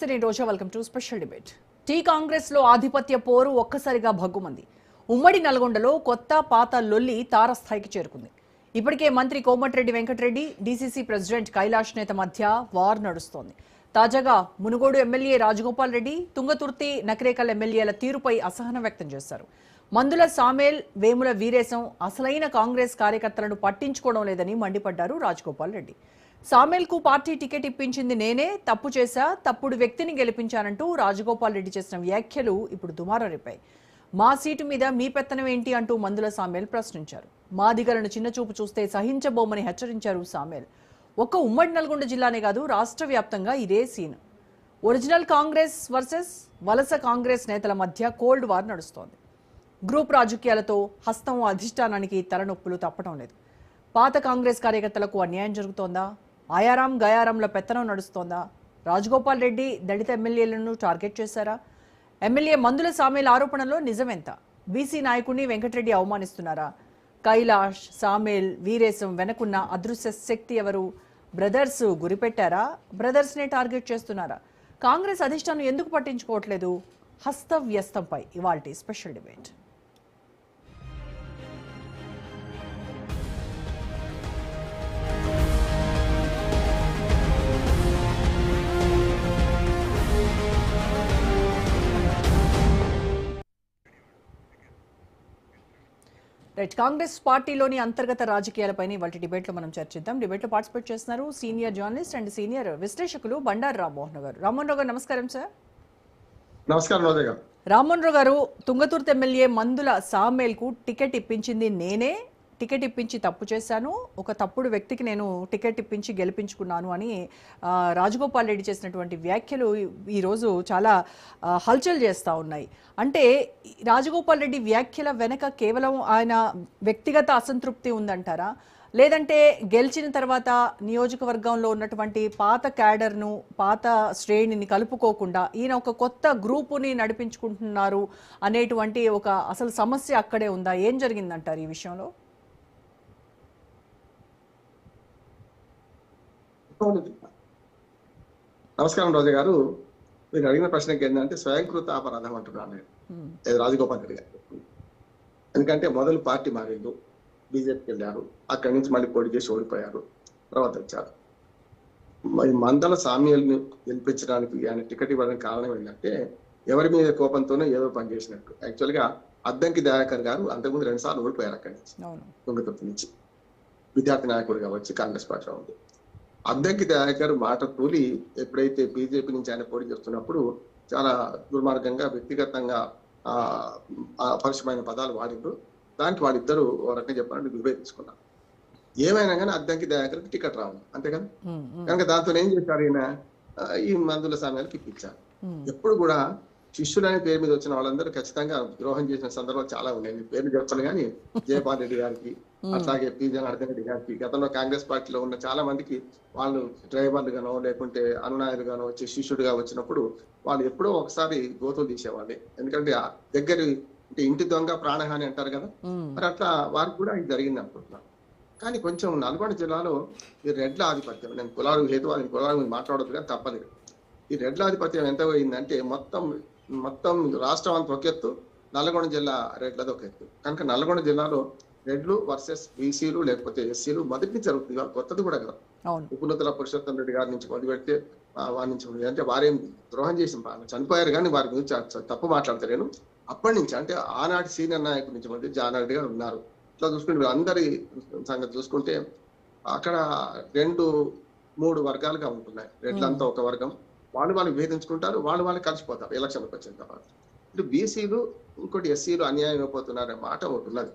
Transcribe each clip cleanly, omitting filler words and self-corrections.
Roja welcome to special debate. T Congress లో ఆధిపత్య పోరు ఒక్కసారిగా భగ్గుమంది. ఉమ్మడి నల్గొండలో కొత్త పాత లొల్లి తారస్థాయికి చేరుకుంది. ఇప్పటికే మంత్రి కోమటిరెడ్డి వెంకటరెడ్డి, డీసీసీ ప్రెసిడెంట్ కైలాష్ నేత మధ్య వార్ నడుస్తోంది. తాజాగా మునుగోడు ఎమ్మెల్యే రాజగోపాల్ రెడ్డి, తుంగతుర్తి, నకరేకల్ ఎమ్మెల్యేల తీరుపై అసహనం వ్యక్తం చేశారు. మందుల సామేల్, వేముల వీరేశం అసలైన కాంగ్రెస్ కార్యకర్తలను పట్టించుకోవడం లేదని మండిపడ్డారు రాజగోపాల్ రెడ్డి. సామేల్కు పార్టీ టికెట్ ఇప్పించింది నేనే, తప్పు చేశా, తప్పుడు వ్యక్తిని గెలిపించానంటూ రాజగోపాల్ రెడ్డి చేసిన వ్యాఖ్యలు ఇప్పుడు దుమారం రేపాయి. మా సీటు మీద మీ పెత్తనం ఏంటి అంటూ మందుల సామేల్ ప్రశ్నించారు. మాదిగలను చిన్నచూపు చూస్తే సహించబోమని హెచ్చరించారు సామేల్. ఒక్క ఉమ్మడి నల్గొండ జిల్లానే కాదు, రాష్ట్ర వ్యాప్తంగా ఇదే సీన్. ఒరిజినల్ కాంగ్రెస్ వర్సెస్ వలస కాంగ్రెస్ నేతల మధ్య కోల్డ్ వార్ నడుస్తోంది. గ్రూప్ రాజకీయాలతో హస్తం అధిష్టానానికి తలనొప్పులు తప్పడం లేదు. పాత కాంగ్రెస్ కార్యకర్తలకు అన్యాయం జరుగుతోందా? ఆయారాం గయారాంల పెత్తనం నడుస్తోందా? రాజగోపాల్ రెడ్డి దళిత ఎమ్మెల్యేలను టార్గెట్ చేశారా? ఎమ్మెల్యే మందుల సామేల్ ఆరోపణలో నిజమెంత? బీసీ నాయకుడిని వెంకటరెడ్డి అవమానిస్తున్నారా? కైలాష్, సామేల్, వీరేశం వెనకున్న అదృశ్య శక్తి ఎవరు? బ్రదర్స్ గురిపెట్టారా? బ్రదర్స్నే టార్గెట్ చేస్తున్నారా? కాంగ్రెస్ అధిష్టానం ఎందుకు పట్టించుకోవట్లేదు? హస్తవ్యస్తంపై ఇవాల్టి స్పెషల్ డిబేట్. కాంగ్రెస్ పార్టీలోని అంతర్గత రాజకీయాలపైన ఇవాళ డిబేట్లో మనం చర్చిద్దాం. డిబేట్లో పార్టిసిపేట్ చేస్తున్నారు సీనియర్ జర్నలిస్ట్ అండ్ సీనియర్ విశ్లేషకులు బండారు రామ్మోహన్ గారు. రామ్మోహన్ రావు గారు నమస్కారం సార్. నమస్కారం. రామ్మోహన్ రావు గారు, తుంగతుర్తి ఎమ్మెల్యే మందుల సామేల్కు టికెట్ ఇప్పించింది నేనే, టికెట్ ఇప్పించి తప్పు చేశాను, ఒక తప్పుడు వ్యక్తికి నేను టికెట్ ఇప్పించి గెలిపించుకున్నాను అని రాజగోపాల్ రెడ్డి చేసినటువంటి వ్యాఖ్యలు ఈరోజు చాలా హల్చల్ చేస్తూ ఉన్నాయి. అంటే రాజగోపాల్ రెడ్డి వ్యాఖ్యల వెనక కేవలం ఆయన వ్యక్తిగత అసంతృప్తి ఉందంటారా? లేదంటే గెలిచిన తర్వాత నియోజకవర్గంలో ఉన్నటువంటి పాత క్యాడర్ను, పాత శ్రేణిని కలుపుకోకుండా ఈయన ఒక కొత్త గ్రూపుని నడిపించుకుంటున్నారు అనేటువంటి ఒక అసలు సమస్య అక్కడే ఉందా? ఏం జరిగిందంటారు ఈ విషయంలో? నమస్కారం రోజా గారు. మీరు అడిగిన ప్రశ్నకి ఏంటంటే స్వయంకృత అపరాధం అంటున్నాను నేను రాజగోపాల్ రెడ్డి గారు. ఎందుకంటే మొదలు పార్టీ మారిండు, బీజేపీకి వెళ్ళారు, అక్కడి నుంచి మళ్ళీ పోటీ చేసి ఓడిపోయారు, తర్వాత వచ్చారు. మరి మందల సామ్యాల్ని గెలిపించడానికి ఆయన టికెట్ ఇవ్వడానికి కారణం ఏంటంటే ఎవరి మీద కోపంతోనే ఏదో పని చేసినట్టు. యాక్చువల్గా అద్దంకి దయాకర్ గారు అంతకుముందు 2 సార్లు ఓడిపోయారు అక్కడి నుంచి, తుంగతుర్తి నుంచి. విద్యార్థి నాయకుడిగా వచ్చి కాంగ్రెస్ పార్టీలో ఉంది. అద్దంకి దయాకర్ మాట తూలి ఎప్పుడైతే బీజేపీ నుంచి ఆయన పోటీ చేస్తున్నప్పుడు చాలా దుర్మార్గంగా, వ్యక్తిగతంగా అపరిశమైన పదాలు వాడిండ్రు. దానికి వాళ్ళిద్దరూ ఒక రకంగా చెప్పాలంటే విభేదించుకున్నారు. ఏమైనా కానీ అద్దంకి దయాకర్కి టికెట్ రావాలి, అంతే కదా. కనుక దాంతో ఏం చేశారు, ఈయన ఈ మందుల సమయానికి ఇప్పించారు. ఎప్పుడు కూడా శిష్యులనే పేరు మీద వచ్చిన వాళ్ళందరూ ఖచ్చితంగా ద్రోహం చేసిన సందర్భాలు చాలా ఉన్నాయి. పేర్లు చెప్పాలి కానీ జయపాల్ రెడ్డి గారికి, అట్లాగే పి జనార్దన్ రెడ్డి గారికి, గతంలో కాంగ్రెస్ పార్టీలో ఉన్న చాలా మందికి వాళ్ళు డ్రైవర్లు గానో లేకుంటే అనునాయులు గానో వచ్చి శిష్యుడిగా వచ్చినప్పుడు వాళ్ళు ఎప్పుడో ఒకసారి గోతులు తీసేవాళ్ళే. ఎందుకంటే దగ్గర అంటే ఇంటి దొంగ ప్రాణహాని అంటారు కదా, మరి అట్లా వారికి కూడా ఇది జరిగింది అనుకుంటున్నాను. కానీ కొంచెం నల్గొండ జిల్లాలో ఈ రెడ్ల ఆధిపత్యం, నేను కులాలు హేతువాదిని, కులాల మాట్లాడదు కానీ తప్పదు. ఈ రెడ్ల ఆధిపత్యం ఎంత పోయిందంటే మొత్తం రాష్ట్రం అంతా ఒక ఎత్తు, నల్గొండ జిల్లా రెడ్లది ఒక ఎత్తు. కనుక నల్గొండ జిల్లాలో రెడ్లు వర్సెస్ బీసీలు లేకపోతే ఎస్సీలు మొదటి నుంచి జరుగుతుంది, కొత్తది కూడా కదా. ఉపనతుల పురుషోత్తం రెడ్డి గారి నుంచి మొదలు పెడితే వారి నుంచి అంటే వారేం ద్రోహం చేసి చనిపోయారు కానీ వారి గురించి తప్పు మాట్లాడతలేను. అప్పటి నుంచి అంటే ఆనాటి సీనియర్ నాయకుడి నుంచి మొదటి జానారెడ్డి గారు ఉన్నారు. ఇట్లా చూసుకుంటే అందరి సంగతి చూసుకుంటే అక్కడ 2-3 వర్గాలుగా ఉంటున్నాయి. రెడ్లంతా ఒక వర్గం, వాళ్ళు విభేదించుకుంటారు, వాళ్ళు కలిసిపోతారు ఎలక్షన్కి వచ్చిన తర్వాత. ఇటు బీసీలు ఇంకోటి ఎస్సీలు అన్యాయం అయిపోతున్నారనే మాట ఒకటి ఉన్నది.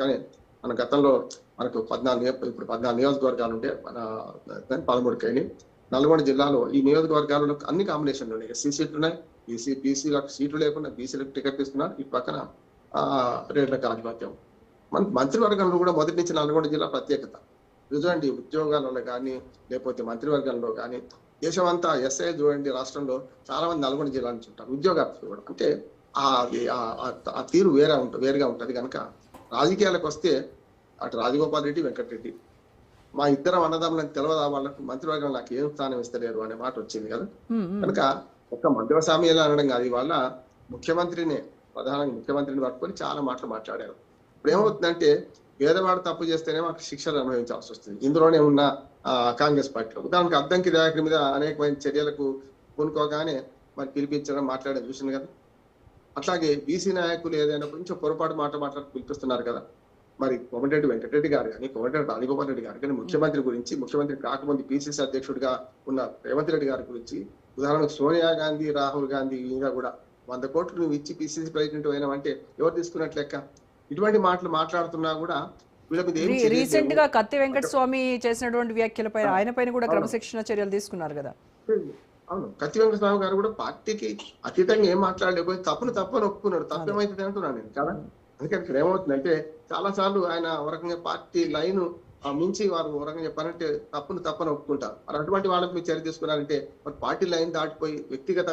కానీ మన గతంలో మనకు 14 నియోజకవర్గాలు ఉంటే మన 13కి అయినాయి. నల్గొండ జిల్లాలో ఈ నియోజకవర్గాలలో అన్ని కాంబినేషన్లు ఉన్నాయి. ఎస్సీ సీట్లు ఉన్నాయి, బీసీలకు సీట్లు లేకుండా బీసీలకు టికెట్ ఇస్తున్నారు. ఈ పక్కన రేట్లకు ఆధిపత్యం. మన మంత్రివర్గంలో కూడా మొదటి నుంచి నల్గొండ జిల్లా ప్రత్యేకత. చూడండి, ఉద్యోగాలలో కానీ లేకపోతే మంత్రివర్గంలో కానీ దేశమంతా ఎస్ఐ చూడండి, రాష్ట్రంలో చాలా మంది నల్గొండ జిల్లా నుంచి ఉంటారు ఉద్యోగార్థులు కూడా. అంటే ఆ తీరు వేరుగా ఉంటుంది. కనుక రాజకీయాలకు వస్తే అటు రాజగోపాల్ రెడ్డి, వెంకటరెడ్డి మా ఇద్దరం అన్నదమ్ములకు తెలియదా వాళ్ళకు మంత్రివర్గం నాకు ఏం స్థానం ఇస్తలేరు అనే మాట వచ్చింది కదా. కనుక ఒక్క మంత్రుల సామ్యాలు అనడం కాదు, ఇవాళ ముఖ్యమంత్రిని ప్రధానంగా ముఖ్యమంత్రిని పట్టుకొని చాలా మాటలు మాట్లాడారు. ఇప్పుడు ఏమవుతుందంటే పేదవాడు తప్పు చేస్తేనే మాకు శిక్షలు అనుభవించాల్సి వస్తుంది. ఇందులోనే ఉన్న కాంగ్రెస్ పార్టీలో దానికి అద్దంకి దయాకర్ మీద అనేకమైన చర్యలకు పూనుకోగానే మరి పిలిపించడం మాట్లాడడం చూసింది కదా. అట్లాగే బీసీ నాయకులు ఏదైనా కొంచెం పొరపాటు మాట్లాడి పిలిపిస్తున్నారు కదా. మరి కోమటిరెడ్డి వెంకటరెడ్డి గారు కానీ కోమటిరెడ్డి రాజగోపాల్ రెడ్డి గారు కానీ ముఖ్యమంత్రి గురించి, ముఖ్యమంత్రి కాకముందు పిసిసి అధ్యక్షుడిగా ఉన్న రేవంత్ రెడ్డి గారి గురించి, ఉదాహరణకు సోనియా గాంధీ, రాహుల్ గాంధీ మీద కూడా 100 కోట్లు నువ్వు ఇచ్చి పిసిసి ప్రెసిడెంట్ అయినావంటే ఎవరు తీసుకున్నట్లు లెక్క? ఇటువంటి మాటలు మాట్లాడుతున్నా కూడా వీళ్ళ మీద ఏం చర్య రీసెంట్ లేవు. గా కత్తి వెంకట స్వామి చేసినటువంటి వ్యాఖ్యలపై ఆయన పైన కూడా క్రమశిక్షణ చర్యలు తీసుకున్నారు కదా. అవును, కత్తి వెంకటస్వామి గారు కూడా పార్టీకి అతీతంగా ఏం మాట్లాడలేకపోతే తప్పును ఒప్పుకున్నాడు. తప్పేమైతుంది అంటున్నాను నేను చాలా. అందుకని ఇక్కడ ఏమవుతుందంటే చాలా సార్లు ఆయన ఒక రకంగా పార్టీ లైన్ మించి వారు ఒక రకంగా చెప్పారంటే తప్పును ఒప్పుకుంటారు. మరి అటువంటి వాళ్ళకి మీరు చర్య తీసుకున్నారంటే మరి పార్టీ లైన్ దాటిపోయి వ్యక్తిగత